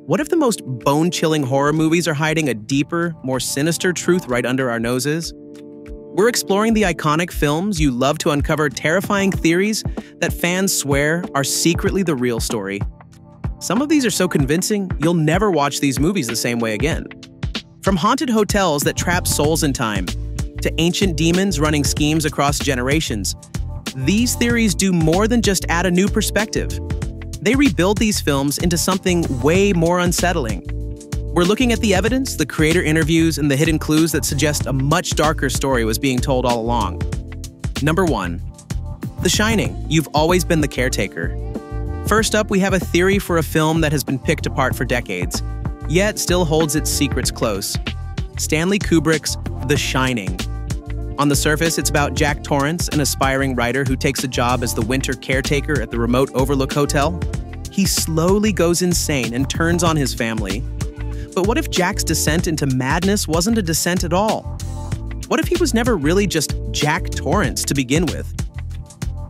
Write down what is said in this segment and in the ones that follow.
What if the most bone-chilling horror movies are hiding a deeper, more sinister truth right under our noses? We're exploring the iconic films you love to uncover terrifying theories that fans swear are secretly the real story. Some of these are so convincing, you'll never watch these movies the same way again. From haunted hotels that trap souls in time, to ancient demons running schemes across generations, these theories do more than just add a new perspective. They rebuild these films into something way more unsettling. We're looking at the evidence, the creator interviews, and the hidden clues that suggest a much darker story was being told all along. Number 1. The Shining. You've always been the caretaker. First up, we have a theory for a film that has been picked apart for decades, yet still holds its secrets close. Stanley Kubrick's The Shining. On the surface, it's about Jack Torrance, an aspiring writer who takes a job as the winter caretaker at the remote Overlook Hotel. He slowly goes insane and turns on his family. But what if Jack's descent into madness wasn't a descent at all? What if he was never really just Jack Torrance to begin with?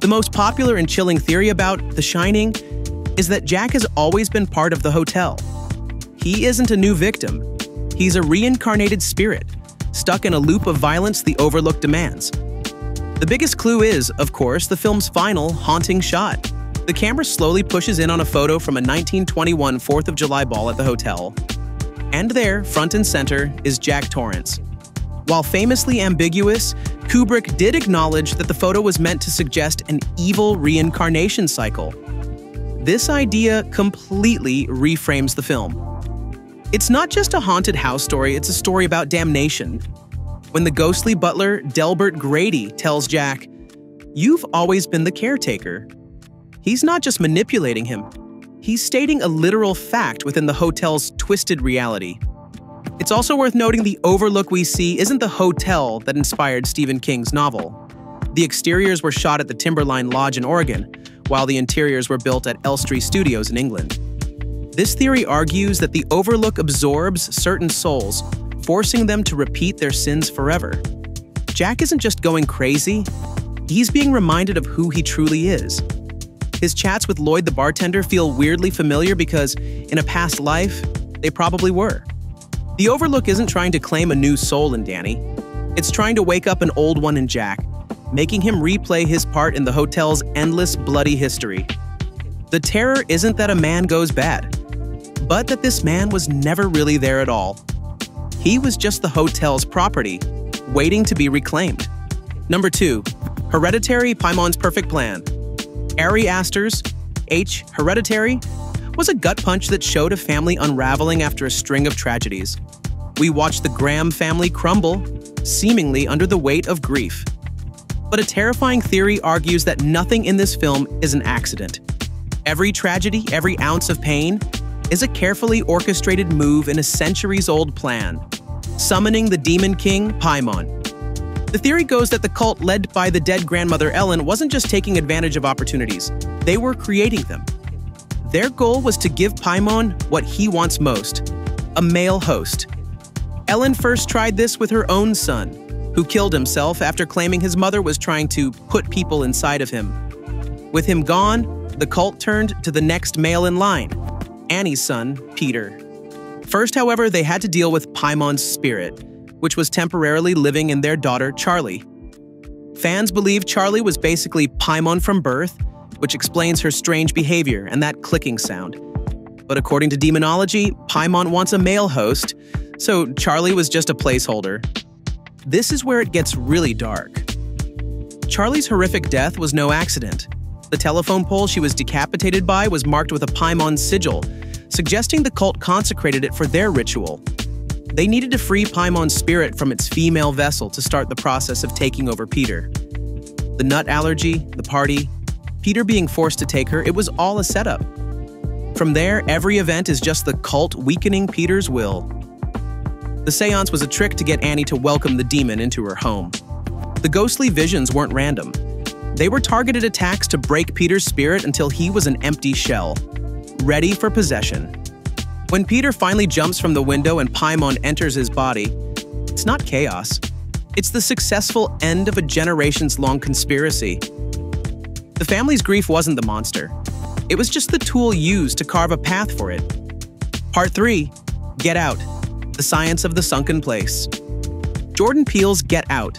The most popular and chilling theory about The Shining is that Jack has always been part of the hotel. He isn't a new victim. He's a reincarnated spirit, stuck in a loop of violence the Overlook demands. The biggest clue is, of course, the film's final, haunting shot. The camera slowly pushes in on a photo from a 1921 4th of July ball at the hotel. And there, front and center, is Jack Torrance. While famously ambiguous, Kubrick did acknowledge that the photo was meant to suggest an evil reincarnation cycle. This idea completely reframes the film. It's not just a haunted house story, it's a story about damnation. When the ghostly butler, Delbert Grady, tells Jack, "You've always been the caretaker," he's not just manipulating him. He's stating a literal fact within the hotel's twisted reality. It's also worth noting the Overlook we see isn't the hotel that inspired Stephen King's novel. The exteriors were shot at the Timberline Lodge in Oregon, while the interiors were built at Elstree Studios in England. This theory argues that the Overlook absorbs certain souls, forcing them to repeat their sins forever. Jack isn't just going crazy, he's being reminded of who he truly is. His chats with Lloyd the bartender feel weirdly familiar because, in a past life, they probably were. The Overlook isn't trying to claim a new soul in Dani. It's trying to wake up an old one in Jack, making him replay his part in the hotel's endless bloody history. The terror isn't that a man goes bad, but that this man was never really there at all. He was just the hotel's property, waiting to be reclaimed. Number 2. Hereditary, Paimon's perfect plan. Ari Aster's Hereditary was a gut punch that showed a family unraveling after a string of tragedies. We watched the Graham family crumble, seemingly under the weight of grief. But a terrifying theory argues that nothing in this film is an accident. Every tragedy, every ounce of pain, is a carefully orchestrated move in a centuries-old plan, summoning the Demon King, Paimon. The theory goes that the cult led by the dead grandmother Ellen wasn't just taking advantage of opportunities, they were creating them. Their goal was to give Paimon what he wants most, a male host. Ellen first tried this with her own son, who killed himself after claiming his mother was trying to put people inside of him. With him gone, the cult turned to the next male in line, Annie's son, Peter. First, however, they had to deal with Paimon's spirit, which was temporarily living in their daughter, Charlie. Fans believe Charlie was basically Paimon from birth, which explains her strange behavior and that clicking sound. But according to demonology, Paimon wants a male host, so Charlie was just a placeholder. This is where it gets really dark. Charlie's horrific death was no accident. The telephone pole she was decapitated by was marked with a Paimon sigil, suggesting the cult consecrated it for their ritual. They needed to free Paimon's spirit from its female vessel to start the process of taking over Peter. The nut allergy, the party, Peter being forced to take her, it was all a setup. From there, every event is just the cult weakening Peter's will. The seance was a trick to get Annie to welcome the demon into her home. The ghostly visions weren't random. They were targeted attacks to break Peter's spirit until he was an empty shell, ready for possession. When Peter finally jumps from the window and Paimon enters his body, it's not chaos. It's the successful end of a generations-long conspiracy. The family's grief wasn't the monster. It was just the tool used to carve a path for it. Part 3. Get Out. The Science of the Sunken Place. Jordan Peele's Get Out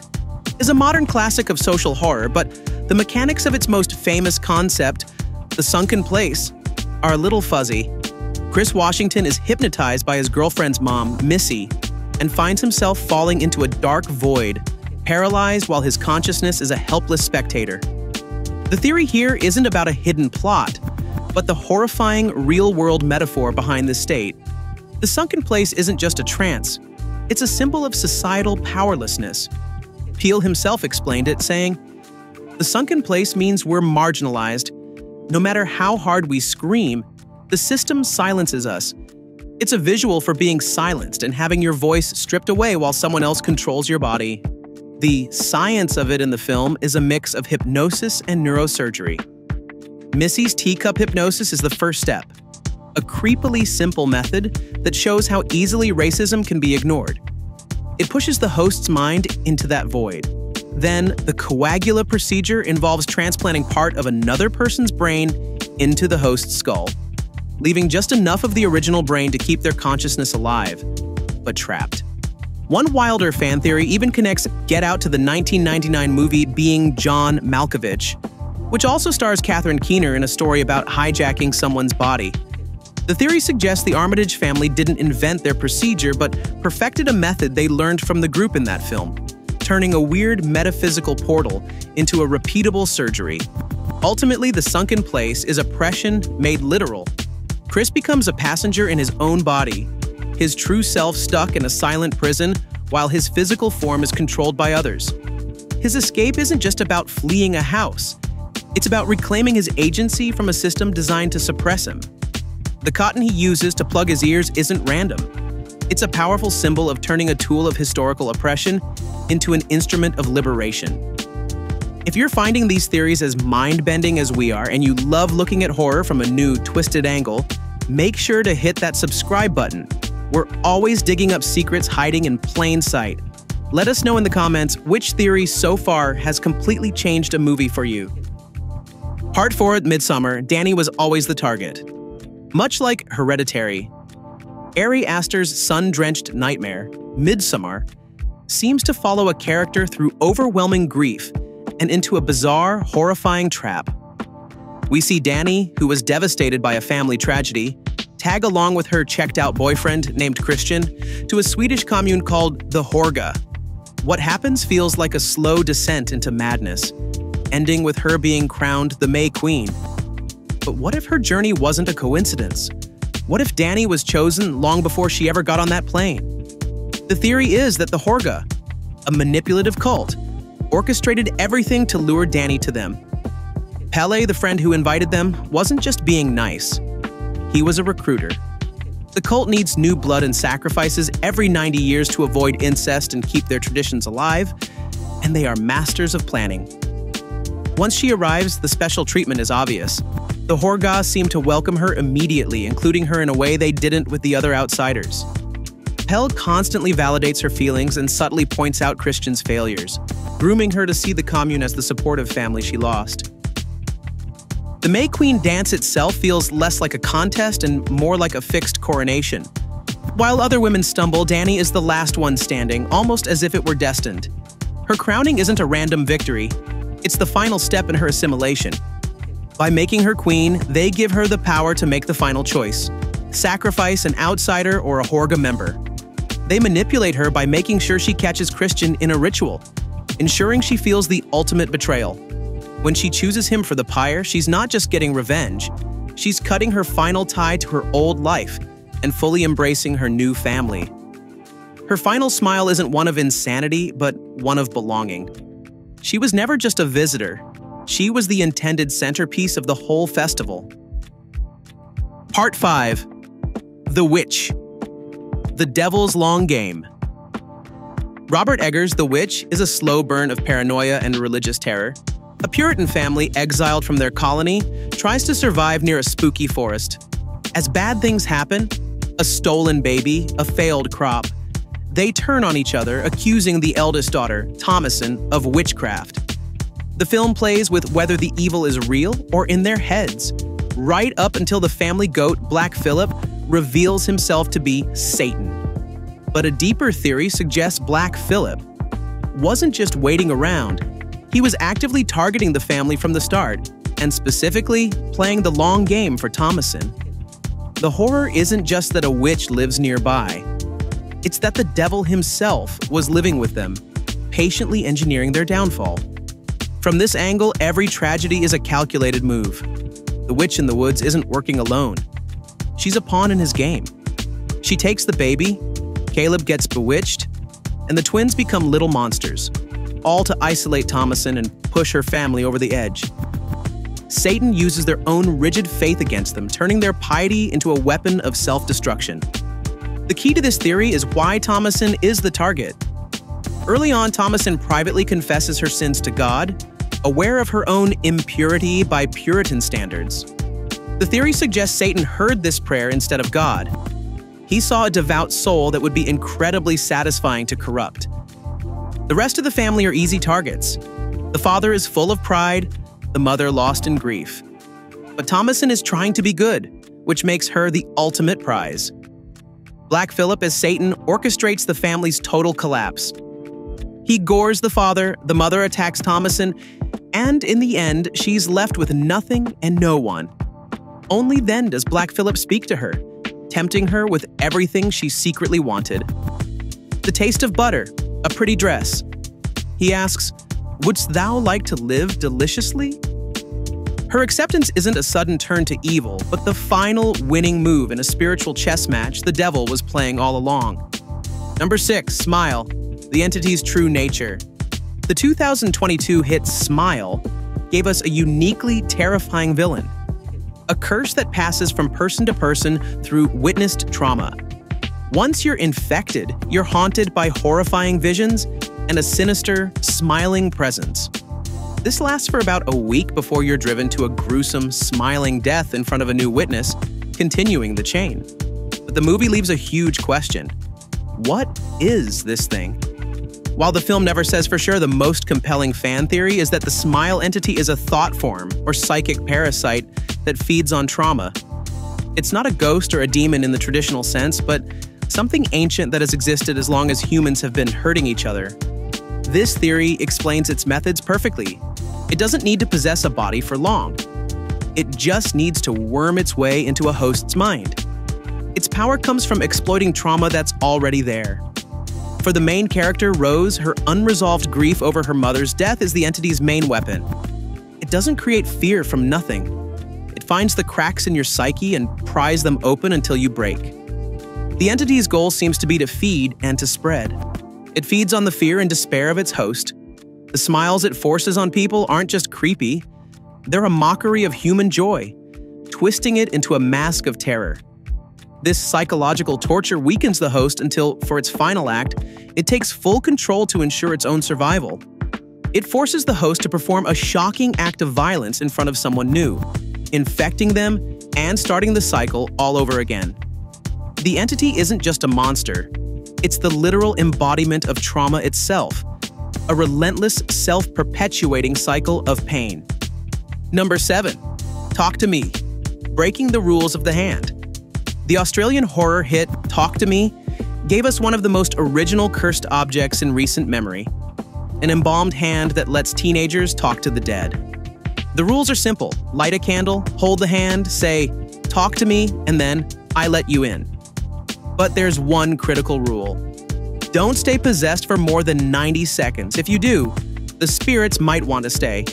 is a modern classic of social horror, but the mechanics of its most famous concept, the sunken place, are a little fuzzy. Chris Washington is hypnotized by his girlfriend's mom, Missy, and finds himself falling into a dark void, paralyzed while his consciousness is a helpless spectator. The theory here isn't about a hidden plot, but the horrifying real-world metaphor behind the state. The sunken place isn't just a trance, it's a symbol of societal powerlessness. Peele himself explained it, saying, "The sunken place means we're marginalized. No matter how hard we scream, the system silences us. It's a visual for being silenced and having your voice stripped away while someone else controls your body." The science of it in the film is a mix of hypnosis and neurosurgery. Missy's teacup hypnosis is the first step, a creepily simple method that shows how easily racism can be ignored. It pushes the host's mind into that void. Then, the coagula procedure involves transplanting part of another person's brain into the host's skull, leaving just enough of the original brain to keep their consciousness alive, but trapped. One wilder fan theory even connects Get Out to the 1999 movie Being John Malkovich, which also stars Catherine Keener in a story about hijacking someone's body. The theory suggests the Armitage family didn't invent their procedure, but perfected a method they learned from the group in that film, turning a weird metaphysical portal into a repeatable surgery. Ultimately, the sunken place is oppression made literal. Chris becomes a passenger in his own body, his true self stuck in a silent prison while his physical form is controlled by others. His escape isn't just about fleeing a house. It's about reclaiming his agency from a system designed to suppress him. The cotton he uses to plug his ears isn't random. It's a powerful symbol of turning a tool of historical oppression into an instrument of liberation. If you're finding these theories as mind-bending as we are and you love looking at horror from a new, twisted angle, make sure to hit that subscribe button. We're always digging up secrets hiding in plain sight. Let us know in the comments which theory so far has completely changed a movie for you. Part 4 at Midsommar, Dani was always the target. Much like Hereditary, Ari Aster's sun-drenched nightmare, Midsommar, seems to follow a character through overwhelming grief and into a bizarre, horrifying trap. We see Dani, who was devastated by a family tragedy, tag along with her checked-out boyfriend named Christian to a Swedish commune called the Horga. What happens feels like a slow descent into madness, ending with her being crowned the May Queen. But what if her journey wasn't a coincidence? What if Dani was chosen long before she ever got on that plane? The theory is that the Horga, a manipulative cult, orchestrated everything to lure Dani to them. Pele, the friend who invited them, wasn't just being nice. He was a recruiter. The cult needs new blood and sacrifices every 90 years to avoid incest and keep their traditions alive, and they are masters of planning. Once she arrives, the special treatment is obvious. The Horga seem to welcome her immediately, including her in a way they didn't with the other outsiders. Pelle constantly validates her feelings and subtly points out Christian's failures, grooming her to see the commune as the supportive family she lost. The May Queen dance itself feels less like a contest and more like a fixed coronation. While other women stumble, Dani is the last one standing, almost as if it were destined. Her crowning isn't a random victory, it's the final step in her assimilation. By making her queen, they give her the power to make the final choice: sacrifice an outsider or a Horga member. They manipulate her by making sure she catches Christian in a ritual, ensuring she feels the ultimate betrayal. When she chooses him for the pyre, she's not just getting revenge, she's cutting her final tie to her old life and fully embracing her new family. Her final smile isn't one of insanity, but one of belonging. She was never just a visitor, she was the intended centerpiece of the whole festival. Part 5. The Witch. The Devil's Long Game. Robert Eggers' The Witch is a slow burn of paranoia and religious terror. A Puritan family exiled from their colony tries to survive near a spooky forest. As bad things happen, a stolen baby, a failed crop, they turn on each other, accusing the eldest daughter, Thomasin, of witchcraft. The film plays with whether the evil is real or in their heads, right up until the family goat, Black Phillip, reveals himself to be Satan. But a deeper theory suggests Black Phillip wasn't just waiting around. He was actively targeting the family from the start, and specifically playing the long game for Thomasin. The horror isn't just that a witch lives nearby. It's that the devil himself was living with them, patiently engineering their downfall. From this angle, every tragedy is a calculated move. The witch in the woods isn't working alone. She's a pawn in his game. She takes the baby, Caleb gets bewitched, and the twins become little monsters, all to isolate Thomasin and push her family over the edge. Satan uses their own rigid faith against them, turning their piety into a weapon of self-destruction. The key to this theory is why Thomasin is the target. Early on, Thomasin privately confesses her sins to God, aware of her own impurity by Puritan standards. The theory suggests Satan heard this prayer instead of God. He saw a devout soul that would be incredibly satisfying to corrupt. The rest of the family are easy targets. The father is full of pride, the mother lost in grief. But Thomasin is trying to be good, which makes her the ultimate prize. Black Phillip as Satan orchestrates the family's total collapse. He gores the father, the mother attacks Thomasin, and in the end, she's left with nothing and no one. Only then does Black Phillip speak to her, tempting her with everything she secretly wanted. The taste of butter, a pretty dress. He asks, "Wouldst thou like to live deliciously?" Her acceptance isn't a sudden turn to evil, but the final winning move in a spiritual chess match the devil was playing all along. Number 6, Smile, the entity's true nature. The 2022 hit Smile gave us a uniquely terrifying villain. A curse that passes from person to person through witnessed trauma. Once you're infected, you're haunted by horrifying visions and a sinister, smiling presence. This lasts for about a week before you're driven to a gruesome, smiling death in front of a new witness, continuing the chain. But the movie leaves a huge question. What is this thing? While the film never says for sure, the most compelling fan theory is that the Smile entity is a thought form or psychic parasite that feeds on trauma. It's not a ghost or a demon in the traditional sense, but something ancient that has existed as long as humans have been hurting each other. This theory explains its methods perfectly. It doesn't need to possess a body for long. It just needs to worm its way into a host's mind. Its power comes from exploiting trauma that's already there. For the main character, Rose, her unresolved grief over her mother's death is the entity's main weapon. It doesn't create fear from nothing. It finds the cracks in your psyche and pries them open until you break. The entity's goal seems to be to feed and to spread. It feeds on the fear and despair of its host. The smiles it forces on people aren't just creepy. They're a mockery of human joy, twisting it into a mask of terror. This psychological torture weakens the host until, for its final act, it takes full control to ensure its own survival. It forces the host to perform a shocking act of violence in front of someone new, infecting them and starting the cycle all over again. The entity isn't just a monster. It's the literal embodiment of trauma itself, a relentless, self-perpetuating cycle of pain. Number 7, Talk to Me, Breaking the Rules of the Hand. The Australian horror hit Talk to Me gave us one of the most original cursed objects in recent memory, an embalmed hand that lets teenagers talk to the dead. The rules are simple. Light a candle, hold the hand, say, "Talk to me," and then, "I let you in." But there's one critical rule. Don't stay possessed for more than 90 seconds. If you do, the spirits might want to stay.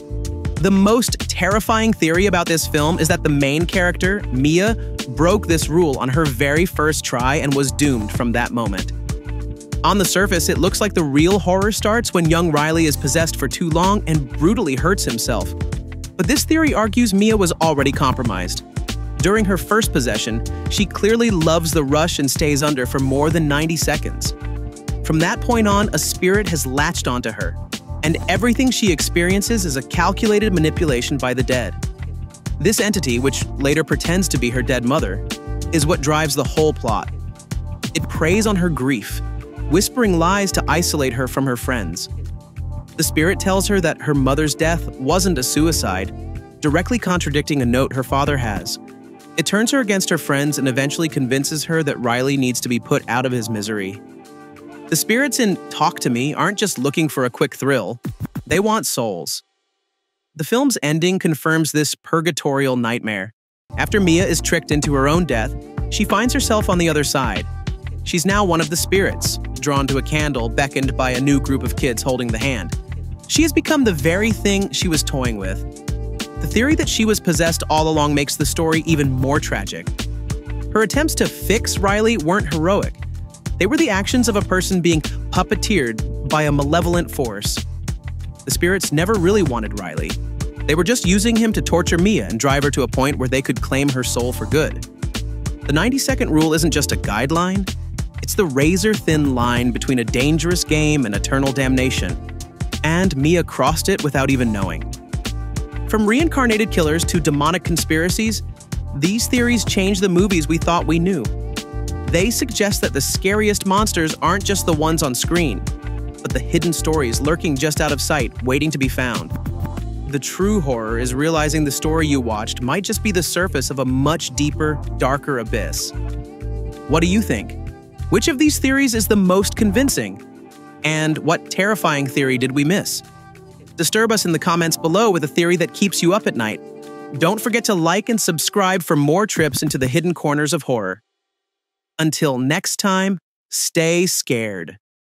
The most terrifying theory about this film is that the main character, Mia, broke this rule on her very first try and was doomed from that moment. On the surface, it looks like the real horror starts when young Riley is possessed for too long and brutally hurts himself. But this theory argues Mia was already compromised. During her first possession, she clearly loves the rush and stays under for more than 90 seconds. From that point on, a spirit has latched onto her, and everything she experiences is a calculated manipulation by the dead. This entity, which later pretends to be her dead mother, is what drives the whole plot. It preys on her grief, whispering lies to isolate her from her friends. The spirit tells her that her mother's death wasn't a suicide, directly contradicting a note her father has. It turns her against her friends and eventually convinces her that Riley needs to be put out of his misery. The spirits in Talk to Me aren't just looking for a quick thrill, they want souls. The film's ending confirms this purgatorial nightmare. After Mia is tricked into her own death, she finds herself on the other side. She's now one of the spirits, drawn to a candle beckoned by a new group of kids holding the hand. She has become the very thing she was toying with. The theory that she was possessed all along makes the story even more tragic. Her attempts to fix Riley weren't heroic. They were the actions of a person being puppeteered by a malevolent force. The spirits never really wanted Riley. They were just using him to torture Mia and drive her to a point where they could claim her soul for good. The 90-second rule isn't just a guideline, it's the razor-thin line between a dangerous game and eternal damnation. And Mia crossed it without even knowing. From reincarnated killers to demonic conspiracies, these theories change the movies we thought we knew. They suggest that the scariest monsters aren't just the ones on screen, but the hidden stories lurking just out of sight, waiting to be found. The true horror is realizing the story you watched might just be the surface of a much deeper, darker abyss. What do you think? Which of these theories is the most convincing? And what terrifying theory did we miss? Disturb us in the comments below with a theory that keeps you up at night. Don't forget to like and subscribe for more trips into the hidden corners of horror. Until next time, stay scared.